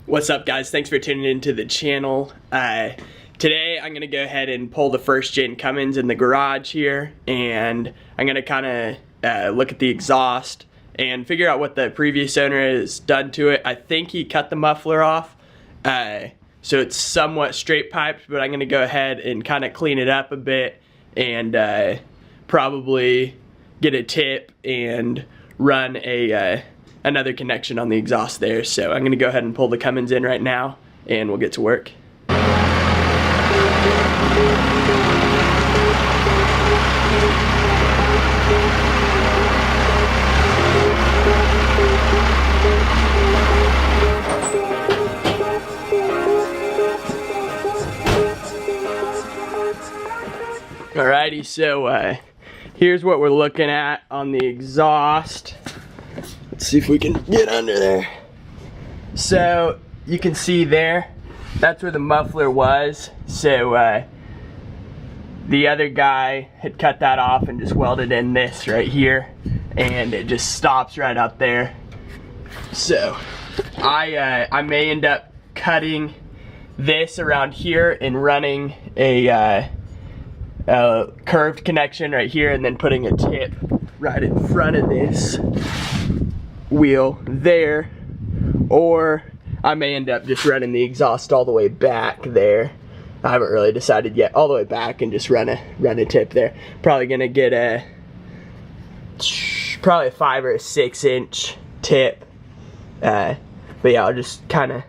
What's up, guys? Thanks for tuning into the channel. Today I'm gonna go ahead and pull the first gen Cummins in the garage here, and I'm gonna kind of look at the exhaust and figure out what the previous owner has done to it. I think he cut the muffler off, so it's somewhat straight piped, but I'm gonna go ahead and kind of clean it up a bit and probably get a tip and run another connection on the exhaust there. So I'm gonna go ahead and pull the Cummins in right now and we'll get to work. Alrighty, so here's what we're looking at on the exhaust. Let's see if we can get under there. So you can see there, that's where the muffler was. So the other guy had cut that off and just welded in this right here, and it just stops right up there. So I may end up cutting this around here and running a curved connection right here, and then putting a tip right in front of this wheel there, or I may end up just running the exhaust all the way back there. I haven't really decided yet. All the way back and just run a tip there. Probably gonna get probably a 5 or a 6 inch tip. But yeah, I'll just kind of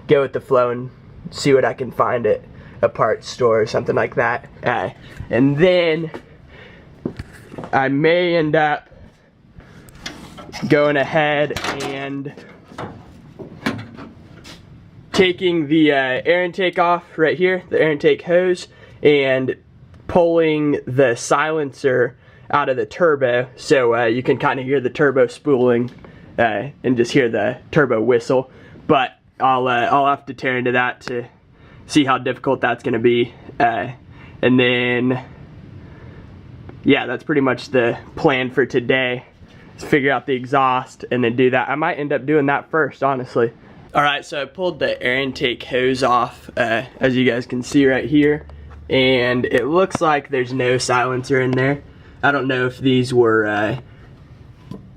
go with the flow and see what I can find at a parts store or something like that. And then I may end up going ahead and taking the air intake off right here, the air intake hose, and pulling the silencer out of the turbo, so you can kind of hear the turbo spooling and just hear the turbo whistle. But I'll have to tear into that to see how difficult that's going to be, and then yeah, that's pretty much the plan for today. Figure out the exhaust and then do that. I might end up doing that first, honestly. Alright, so I pulled the air intake hose off, as you guys can see right here, and it looks like there's no silencer in there. I don't know if these were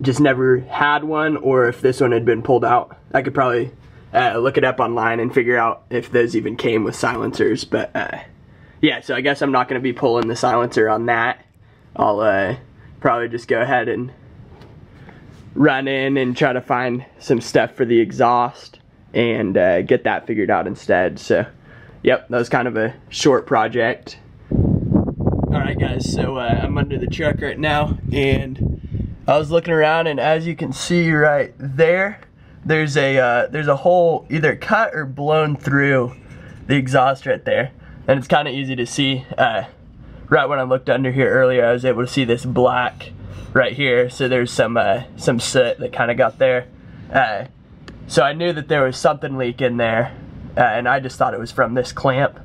just never had one, or if this one had been pulled out. I could probably look it up online and figure out if those even came with silencers, but yeah, so I guess I'm not going to be pulling the silencer on that. I'll probably just go ahead and run in and try to find some stuff for the exhaust and get that figured out instead. So yep, that was kind of a short project. Alright guys, so I'm under the truck right now, and I was looking around, and as you can see right there, there's a hole either cut or blown through the exhaust right there, and it's kind of easy to see. Right when I looked under here earlier, I was able to see this black right here, so there's some soot that kind of got there. So I knew that there was something leaking there, and I just thought it was from this clamp,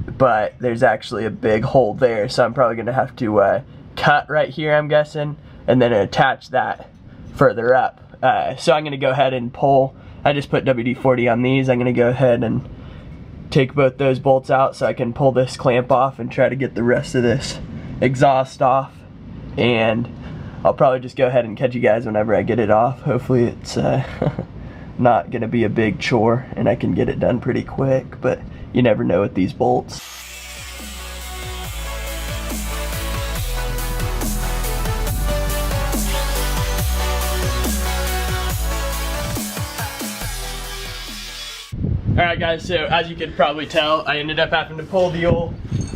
but there's actually a big hole there, so I'm probably gonna have to cut right here, I'm guessing, and then attach that further up. So I'm gonna go ahead and pull. I just put WD-40 on these. I'm gonna go ahead and take both those bolts out so I can pull this clamp off and try to get the rest of this exhaust off, and I'll probably just go ahead and catch you guys whenever I get it off. Hopefully it's not gonna be a big chore and I can get it done pretty quick, but you never know with these bolts. Alright guys, so as you could probably tell, I ended up having to pull the old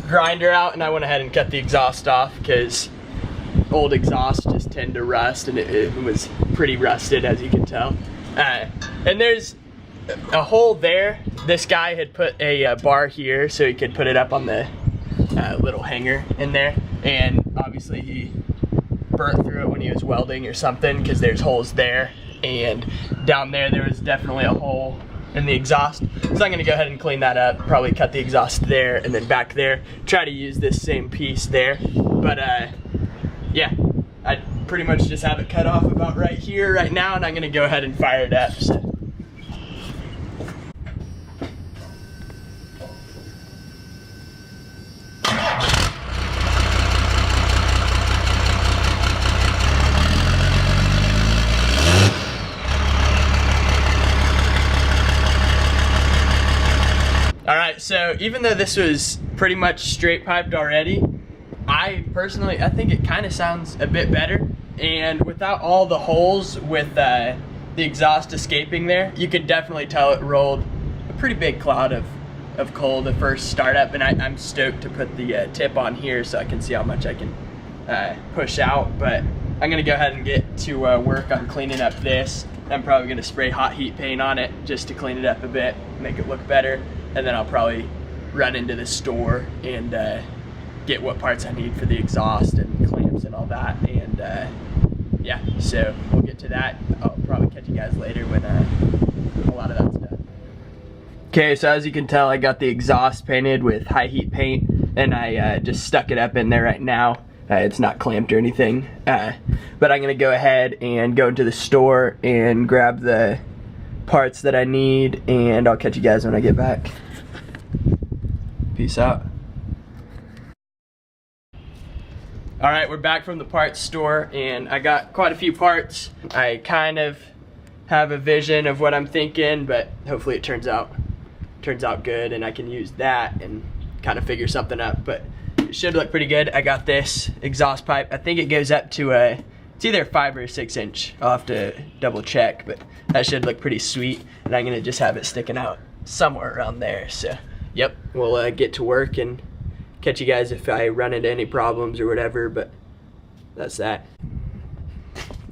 grinder out, and I went ahead and cut the exhaust off because old exhausts just tend to rust, and it was pretty rusted, as you can tell. And there's a hole there. This guy had put a bar here so he could put it up on the little hanger in there, and obviously he burnt through it when he was welding or something, because there's holes there, and down there was definitely a hole in the exhaust. So I'm gonna go ahead and clean that up, probably cut the exhaust there and then back there, try to use this same piece there. But yeah, I pretty much just have it cut off about right here right now, and I'm gonna go ahead and fire it up. So. Alright, so even though this was pretty much straight piped already, I think it kind of sounds a bit better. And without all the holes with the exhaust escaping there, you can definitely tell it rolled a pretty big cloud of coal the first startup. And I'm stoked to put the tip on here so I can see how much I can push out. But I'm gonna go ahead and get to work on cleaning up this. I'm probably gonna spray hot heat paint on it just to clean it up a bit, make it look better. And then I'll probably run into the store and get what parts I need for the exhaust and clamps and all that. And yeah, so we'll get to that. I'll probably catch you guys later when a lot of that's done. Okay, so as you can tell, I got the exhaust painted with high heat paint, and I just stuck it up in there right now. It's not clamped or anything, but I'm gonna go ahead and go into the store and grab the parts that I need, and I'll catch you guys when I get back. Peace out. Alright, we're back from the parts store, and I got quite a few parts. I kind of have a vision of what I'm thinking, but hopefully it turns out good, and I can use that and kind of figure something up. But it should look pretty good. I got this exhaust pipe. I think it goes up to it's either 5 or 6 inch. I'll have to double check, but that should look pretty sweet. And I'm gonna just have it sticking out somewhere around there. So, yep, we'll get to work and catch you guys if I run into any problems or whatever, but that's that.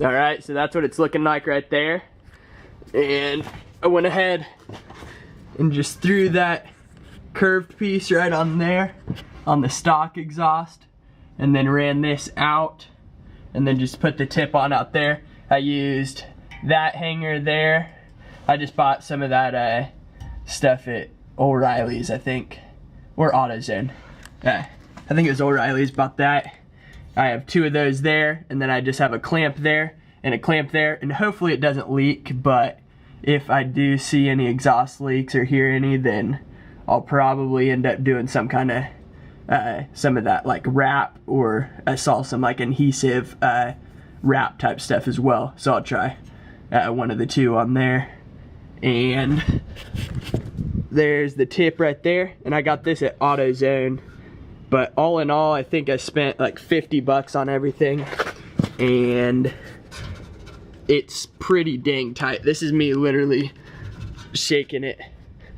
All right, so that's what it's looking like right there. And I went ahead and just threw that curved piece right on there on the stock exhaust, and then ran this out, and then just put the tip on out there. I used that hanger there. I just bought some of that stuff at O'Reilly's, I think, or AutoZone. I think it was O'Reilly's, bought that. I have 2 of those there, and then I just have a clamp there and a clamp there, and hopefully it doesn't leak, but if I do see any exhaust leaks or hear any, then I'll probably end up doing some kind of some of that like wrap, or I saw some like adhesive wrap type stuff as well, so I'll try one of the 2 on there. And there's the tip right there, and I got this at AutoZone, but all in all I think I spent like 50 bucks on everything, and it's pretty dang tight. This is me literally shaking it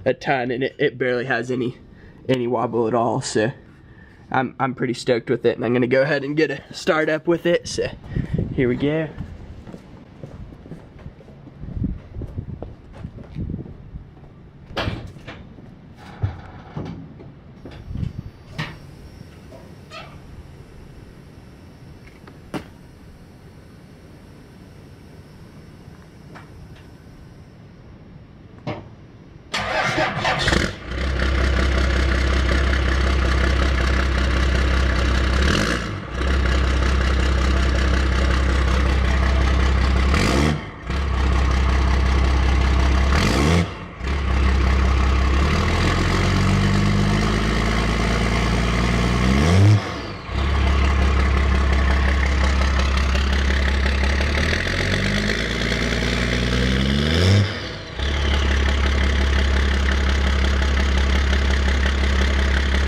a ton, and it barely has any wobble at all. So I'm pretty stoked with it, and I'm gonna go ahead and get a start up with it. So here we go.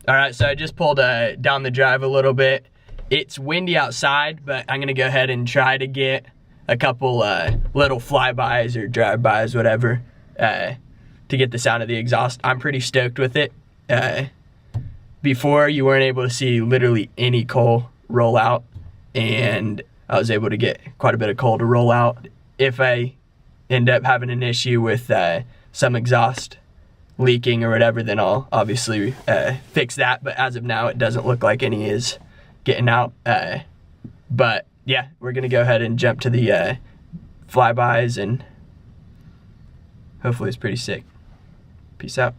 Alright, so I just pulled down the drive a little bit. It's windy outside, but I'm gonna go ahead and try to get a couple little flybys or drive-bys, whatever, to get the sound of the exhaust. I'm pretty stoked with it. Before, you weren't able to see literally any coal roll out, and I was able to get quite a bit of coal to roll out. If I end up having an issue with some exhaust leaking or whatever, then I'll obviously fix that, but as of now it doesn't look like any is getting out. But yeah, we're gonna go ahead and jump to the flybys, and hopefully it's pretty sick. Peace out.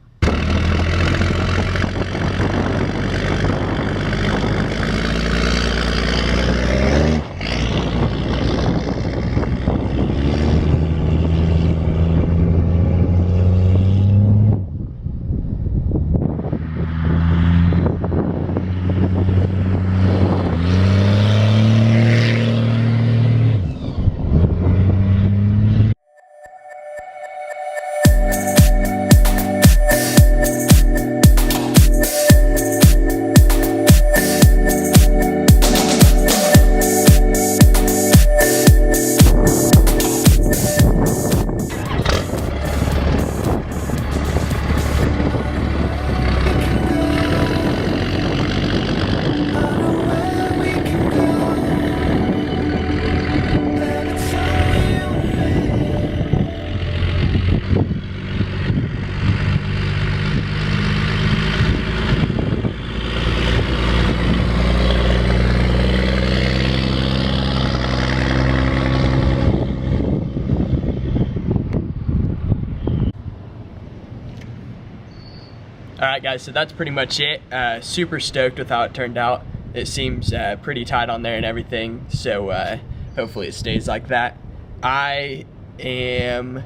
Alright guys, so that's pretty much it. Super stoked with how it turned out. It seems pretty tight on there and everything, so hopefully it stays like that. I am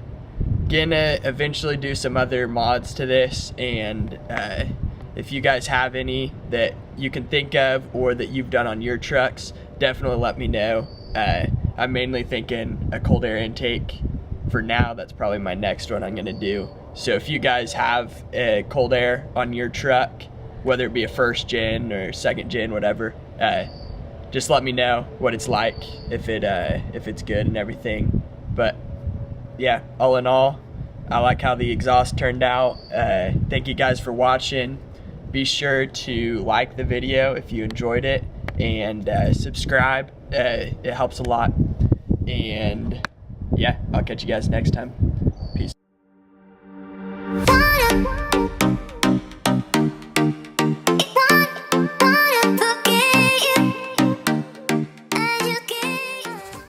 gonna eventually do some other mods to this, and if you guys have any that you can think of or that you've done on your trucks, definitely let me know. I'm mainly thinking a cold air intake for now. That's probably my next one I'm gonna do. So if you guys have a cold air on your truck, whether it be a first gen or second gen, whatever, just let me know what it's like, if it's good and everything. But yeah, all in all, I like how the exhaust turned out. Thank you guys for watching. Be sure to like the video if you enjoyed it, and subscribe. It helps a lot. And yeah, I'll catch you guys next time.